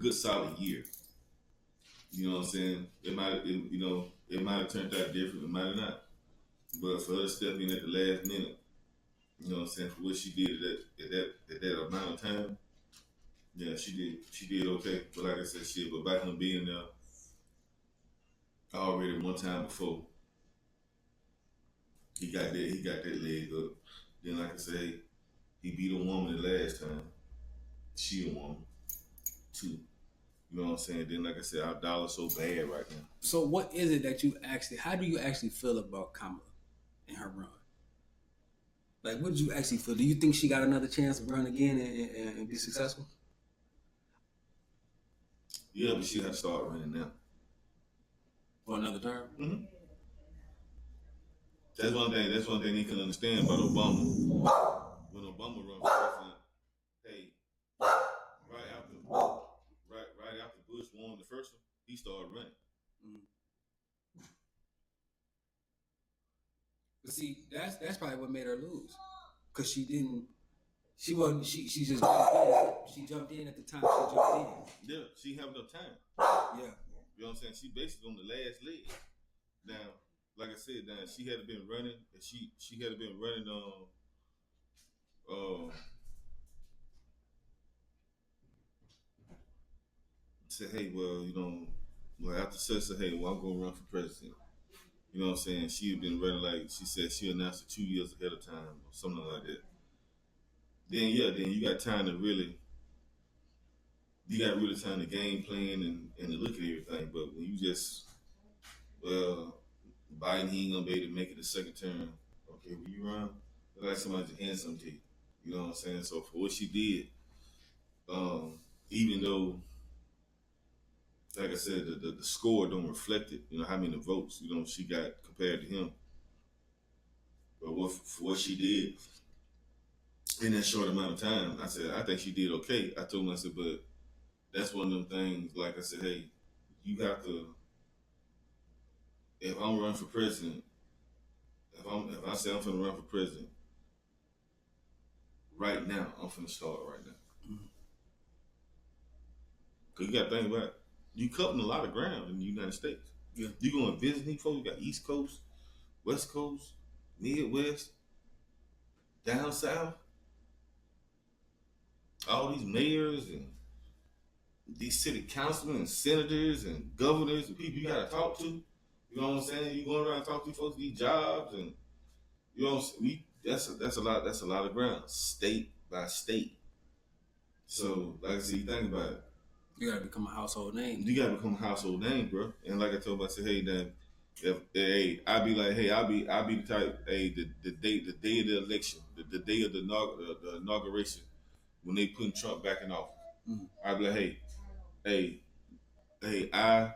good solid year. You know what I'm saying? It might have turned out different, it might have not. But for her to step in at the last minute, you know what I'm saying, for what she did at that amount of time, yeah, she did okay. But like I said, shit, but by him being there already one time before, he got that leg up. Then like I say, he beat a woman the last time. She a woman too. You know what I'm saying? Then like I said, our dollar's so bad right now. So what is it that how do you actually feel about Kamala and her run? Like, what did you actually feel? Do you think she got another chance to run again and be successful? Yeah, but she'll have to start running now. For another term? Mm-hmm. That's one thing you can understand about Obama. When Obama run for president, hey, right after Bush won the first one, he started running. Mm. But see, that's probably what made her lose, cause she jumped in at the time. She jumped in. Yeah, she have enough time. Yeah. You know what I'm saying? She basically on the last leg. Now, like I said, now she had been running. She had been running say, hey, well, after such, hey, well, I'm gonna run for president. You know what I'm saying? She had been running like she said she announced it 2 years ahead of time or something like that. Then you got time to really time to game plan and to look at everything. But when you just Biden, he ain't gonna be able to make it the second term. Okay, when you run, it's like somebody just hand something to you. You know what I'm saying? So for what she did, even though, like I said, the score don't reflect it. You know how many votes she got compared to him. But for what she did in that short amount of time, I said I think she did okay. I told him, I said, but that's one of them things. Like I said, hey, you have to. If I'm running for president, if I say I'm finna run for president, right now I'm finna start right now. Cause you got to think about it. You covering a lot of ground in the United States. Yeah. You going visiting folks. You got East Coast, West Coast, Midwest, down south. All these mayors and these city councilmen and senators and governors and people you got to talk to. You know what I'm saying? You going around and talk to folks, these jobs, and you know that's a lot. That's a lot of ground, state by state. So, like I said, you think about it. You gotta become a household name. You gotta become a household name, bro. And like I told him, I said, hey, then I'll be the type, hey, the day of the election, the day of the inauguration, when they putting Trump back in office, I'll be like, hey, I,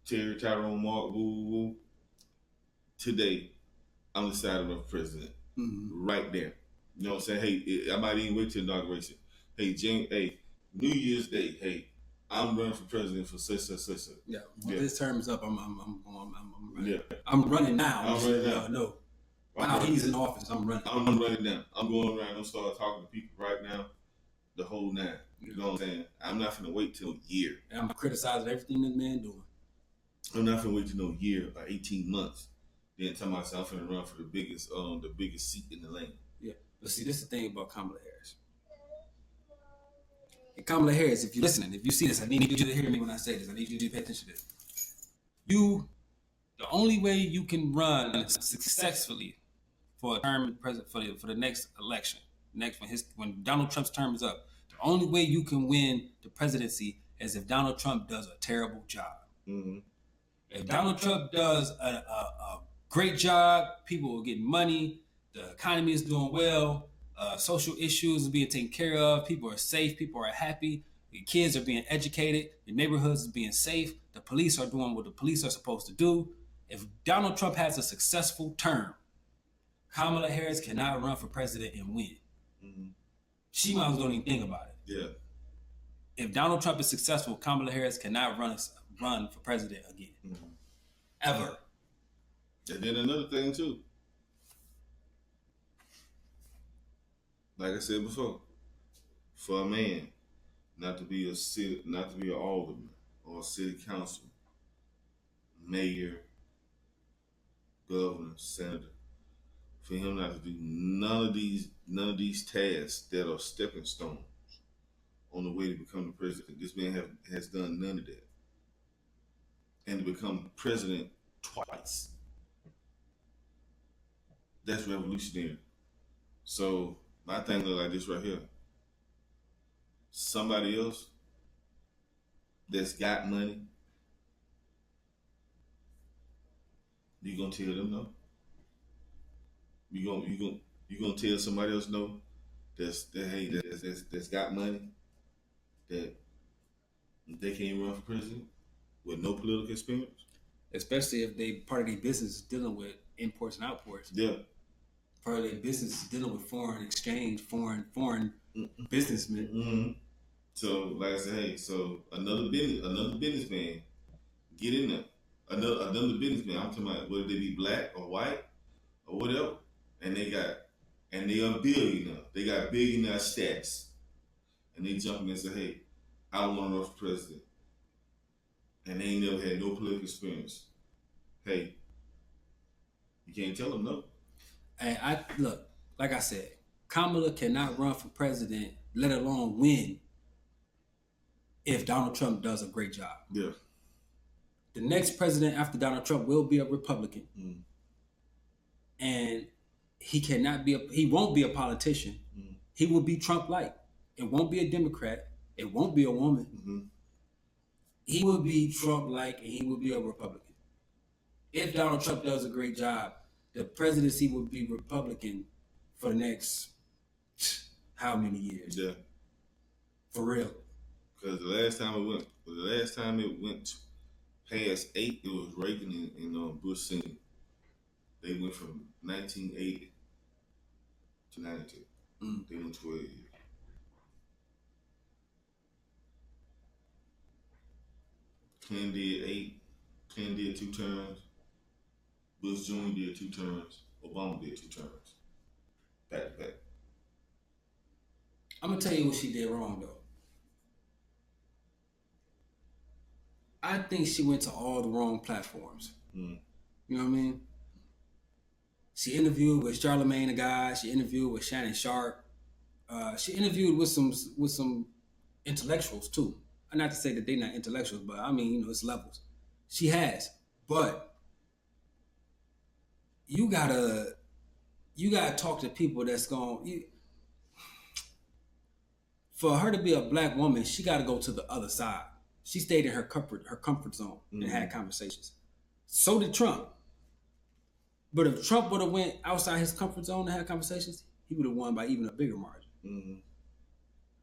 Terry Tyrone Mark, today, I'm deciding for president, right there. You know what I'm saying? Hey, I might even wait till inauguration. Hey, New Year's Day, hey, I'm running for president for such. Yeah, this term is up. I'm running. Yeah. I'm running now. I'm running now. No. While he's in office, I'm running. I'm running now. I'm going around and start talking to people right now, the whole nine. You know what I'm saying? I'm not finna wait till a year. And I'm criticizing everything this man doing. I'm not finna wait till no year, like 18 months. Then tell myself I'm finna run for the biggest seat in the land. Yeah. But see, this is the thing about Kamala Harris. And Kamala Harris, if you're listening, if you see this, I need you to hear me when I say this. I need you to pay attention to this. The only way you can run successfully for a term president for the next election, when Donald Trump's term is up, the only way you can win the presidency is if Donald Trump does a terrible job. Mm-hmm. If Donald Trump does a great job, people will get money, the economy is doing well, social issues are being taken care of, people are safe, people are happy, the kids are being educated, the neighborhoods are being safe, the police are doing what the police are supposed to do. If Donald Trump has a successful term, Kamala Harris cannot run for president and win. Mm-hmm. She might as well don't even think about it. Yeah. If Donald Trump is successful, Kamala Harris cannot run for president again. Mm-hmm. Ever. And then another thing too. Like I said before, for a man not to be an alderman or a city councilman, mayor, governor, senator. For him not to do none of these tasks that are stepping stones on the way to become the president. This man has done none of that, and to become president twice. That's revolutionary. So my thing look like this right here. Somebody else that's got money, you gonna tell them no? You gonna tell somebody else no? That's got money that they can't run for president with no political experience. Especially if they part of their business is dealing with imports and outports. Yeah. Part of their business is dealing with foreign exchange, foreign businessmen. Mm-hmm. So like I said, hey, so another businessman get in there. Another businessman. I'm talking about whether they be black or white or whatever, and they are billionaire. They got billionaire stats, and they jump in and say, hey, I want to run for president, and they ain't never had no political experience. Hey, you can't tell them no. And I look, like I said, Kamala cannot run for president, let alone win, if Donald Trump does a great job. Yeah. The next president after Donald Trump will be a Republican. Mm. And he won't be a politician. Mm. He will be Trump-like. It won't be a Democrat. It won't be a woman. Mm-hmm. He will be Trump-like, and he will be a Republican. If Donald Trump does a great job, the presidency will be Republican for the next how many years? Yeah. For real. Because the last time it went past 8, it was Reagan and Bush Senior. They went from 1980 to 92. They went 12 years. Clinton did 8. Clinton did 2 terms. Bush Jr. did 2 terms. Obama did 2 terms. Back to back. I'm going to tell you what she did wrong, though. I think she went to all the wrong platforms. Mm. You know what I mean? She interviewed with Charlamagne the Guy. She interviewed with Shannon Sharp. She interviewed with some intellectuals too. Not to say that they're not intellectuals, but I mean, it's levels. She has, but you gotta talk to people that's for her to be a black woman, she got to go to the other side. She stayed in her comfort zone and had conversations. So did Trump. But if Trump would have went outside his comfort zone and had conversations, he would have won by even a bigger margin. Mm-hmm.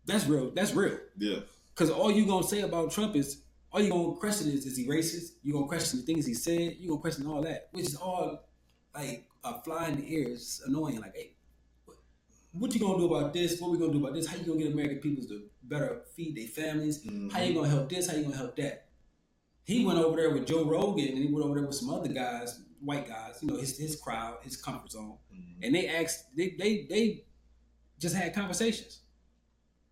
That's real. That's real. Yeah. Because all you gonna say about Trump is, all you gonna question is he racist? You gonna question the things he said? You gonna question all that, which is all like a fly in the ear. It's annoying. Like, hey, what you gonna do about this? What we gonna do about this? How you gonna get American people to better feed their families? Mm-hmm. How you gonna help this? How you gonna help that? He went over there with Joe Rogan, and he went over there with some other guys, white guys, his crowd, his comfort zone, and they asked, they just had conversations.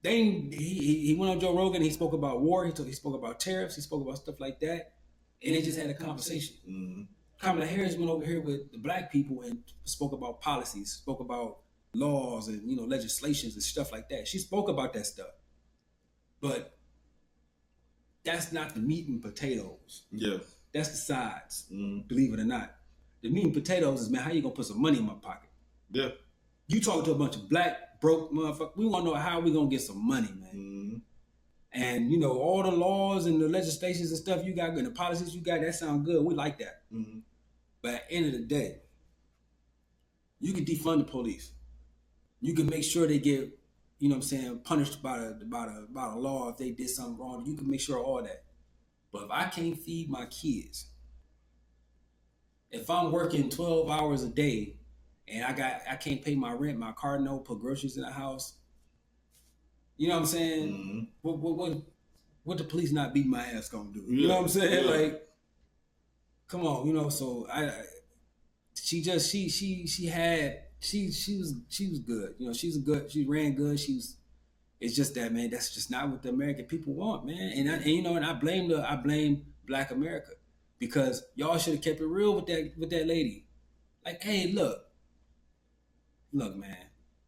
He went on Joe Rogan. He spoke about war. He spoke about tariffs. He spoke about stuff like that, and they just had a conversation. Mm-hmm. Kamala Harris went over here with the black people and spoke about policies, spoke about laws and legislations and stuff like that. She spoke about that stuff, but that's not the meat and potatoes. Yeah, that's the sides. Believe it or not, the meat and potatoes is, man, how you gonna put some money in my pocket? Yeah, you talk to a bunch of black broke motherfuckers. We want to know how we gonna get some money, man. Mm-hmm. And all the laws and the legislations and stuff you got and the policies you got, that sound good. We like that. Mm-hmm. But at the end of the day, you can defund the police. You can make sure they get, punished by the law if they did something wrong. You can make sure all that. But if I can't feed my kids, if I'm working 12 hours a day and I can't pay my rent, my car note, put groceries in the house, you know what I'm saying? Mm-hmm. What the police not beat my ass gonna do? You know what I'm saying? Yeah. Like, come on, so she was good. She ran good. It's just that, man, that's just not what the American people want, man. And I blame Black America because y'all should have kept it real with that lady. Like, hey, look, man,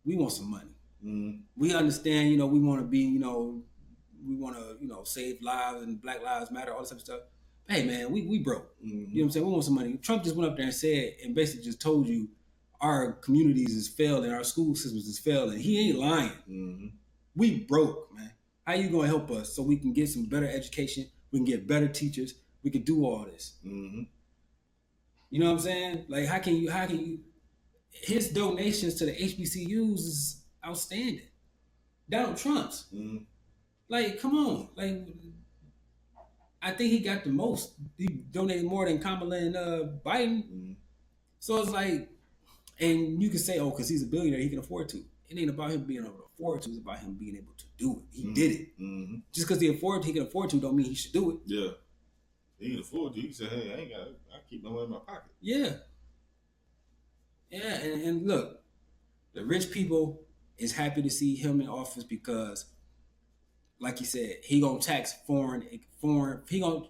we want some money. Mm-hmm. We understand, we want to be, we want to, save lives and Black Lives Matter, all this type of stuff. Hey, man, we broke. Mm-hmm. You know what I'm saying? We want some money. Trump just went up there and said, and basically just told you our communities is failing, our school systems is failing. He ain't lying. Mm-hmm. We broke, man. How you gonna help us so we can get some better education? We can get better teachers. We can do all this. Mm-hmm. You know what I'm saying? Like, how can you? His donations to the HBCUs is outstanding. Donald Trump's. Mm-hmm. Like, come on. Like, I think he got the most. He donated more than Kamala and Biden. Mm-hmm. So it's like, and you can say, oh, because he's a billionaire, he can afford to. It ain't about him being able to afford to. It's about him being able to do it. He did it. Mm-hmm. Just because he can afford to, don't mean he should do it. Yeah. He can afford to. He can say, hey, I ain't got it. I keep my money in my pocket. Yeah. Yeah, and look, the rich people is happy to see him in office because, like you said, he gonna tax he gonna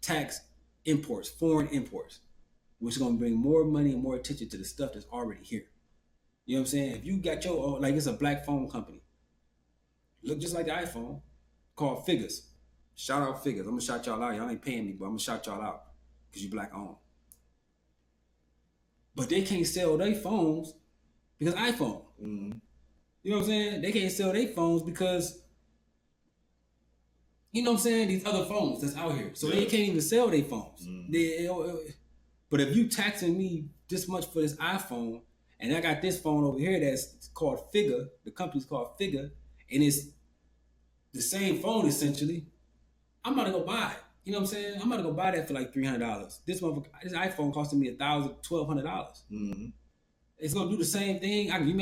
tax imports, foreign imports, which is gonna bring more money and more attention to the stuff that's already here. You know what I'm saying? If you got your own, like it's a black phone company, look just like the iPhone, called Figures. Shout out Figures. I'm gonna shout y'all out. Y'all ain't paying me, but I'm gonna shout y'all out because you black owned. But they can't sell their phones because iPhone. Mm-hmm. You know what I'm saying? They can't sell their phones because, you know what I'm saying, these other phones that's out here. So they can't even sell their phones. Mm-hmm. But if you taxing me this much for this iPhone, and I got this phone over here that's called Figure, the company's called Figure, and it's the same phone essentially, I'm about to go buy it. You know what I'm saying? I'm about to go buy that for like $300. This iPhone costing me $1,200. Mm-hmm. It's gonna do the same thing. I can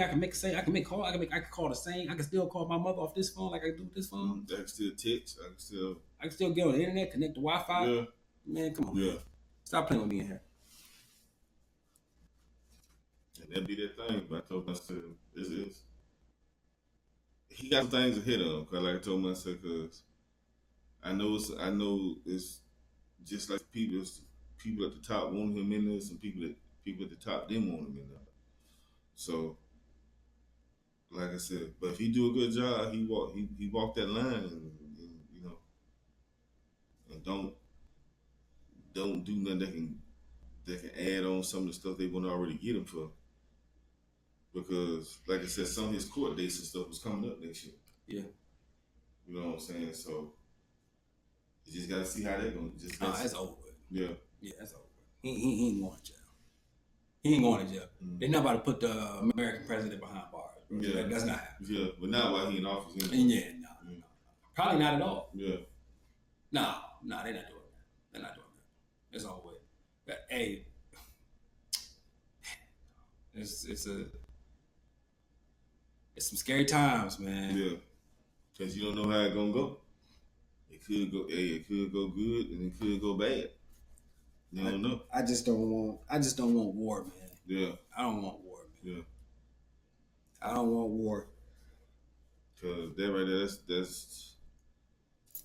make call. I can call the same. I can still call my mother off this phone like I do with this phone. I can still text. I can still get on the internet, connect to Wi-Fi. Yeah. Man, come on. Yeah. Man. Stop playing with me in here. And that'd be that thing. But I told myself, he got some things ahead of him. Cause like I told myself, cause I know it's just like people at the top want him in this, and people at the top didn't want him in there. So, like I said, but if he do a good job, he walk that line, and you know, and don't do nothing that can add on some of the stuff they want to already get him for. Because, like I said, some of his court dates and stuff was coming up next year. Yeah. You know what I'm saying? So, you just gotta see how they're gonna. That's over with. Yeah. Yeah, that's over with. He ain't going to jail. He ain't going to jail. Mm-hmm. They're not about to put the American president behind bars. Bro. Yeah. That's not happening. Yeah, but not while he in office. Yeah, no. Probably not at all. Yeah. No, they're not doing that. They're not doing that. It's all with. But hey, it's some scary times, man. Yeah. Because you don't know how it's gonna go. It could go good, and it could go bad. You don't know. I just don't want war, man. Yeah. I don't want war, man. Yeah. I don't want war. Cause that right there, that's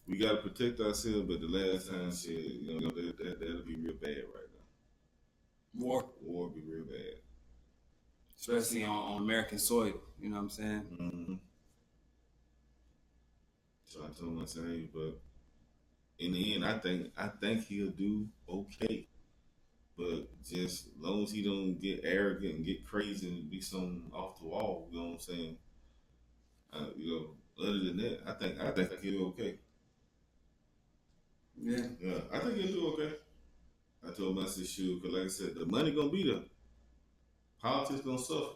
we gotta protect ourselves. But the last time, shit, that'll be real bad right now. War will be real bad, especially on American soil. You know what I'm saying? Mm-hmm. So I told myself, but in the end, I think he'll do okay. But just as long as he don't get arrogant and get crazy and be something off the wall, you know what I'm saying? Other than that, I think he'll do okay. Yeah. Yeah, I think he'll do okay. I told myself, shoot, because like I said, the money gonna be there. Politics gonna suffer,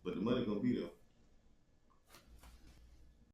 but the money gonna be there.